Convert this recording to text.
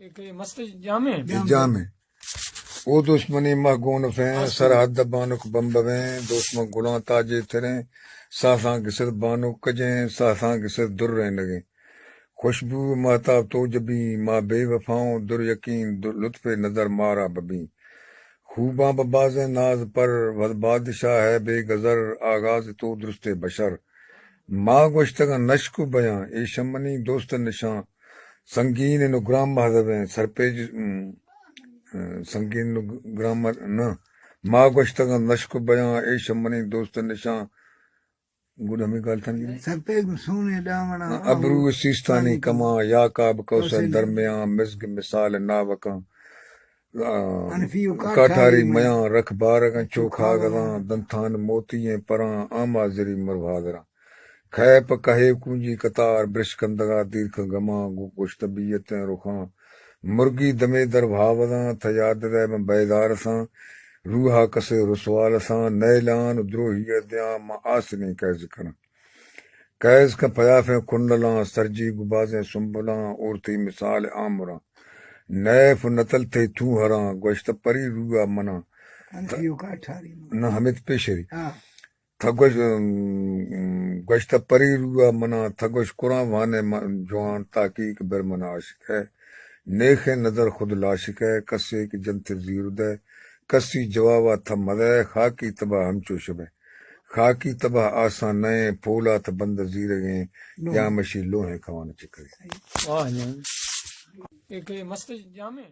ایک مست جامع جامع او دشمنی محگون فیں سرحد بانک بمبویں دشمن گلاں تاجے تھریں ساساں گسر بانو کجیں ساساں گسر در رہیں لگیں خوشبو مہتاب تو جبیں ماں بے وفاؤں در یقین در لطف نظر مارا ببیں خوباں بباز ناز پر ود بادشاہ ہے بے گزر آغاز تو درست بشر ماں گوشتگاں نشک بیاں اے شمنی دوست نشاں سنگین نو گرام مہذبیں سرپیج سنگین نو گرامر نہ ماں گوشتگاں نشک بیاں اے شمنی دوست نشاں گڈ ہمیں گل تھن سرپیگ سونے ڈامنا ابرو سیستانی کماں یا کاب کوثر درمیاں مزگ مثال ناوکاں کاٹھاری میاں رکھ بارگاں چوکھا گراں دنتھان موتییں پراں آمازری مربھاگراں کھیپ کہے کنجی قطار برشکندگا دیرکھ گماں گوشت طبیعتیں رخاں مرگی دمے در بھاوراں تھیاد ریب بیدار ساں روحا کسے رسوال ساں نیلان دروہی دیاں ماں آسنی کیز کراں کیز کا پیافیں کنڈلاں سرجی گبازیں سنبلاں عورتی مثال آمراں نیف نتل تھے تھوں ہراں گوشت پری روحا منا نہ حمد پیشری تھگوش گوشت پری روحا منا تھگوش قرآن وانے جوان تاکیق برمنا عاشق ہے نیخ نظر خود لاشق ہے کسے کی جنت زیر دے کسی جوابا تھا مدے خاکی تباہ ہمچو شبے خاکی تباہ آسان نئے پھولا تھا بند زیر گئیں یا مشی لوہیں کھوانا چکرے واہ ایک مست جامع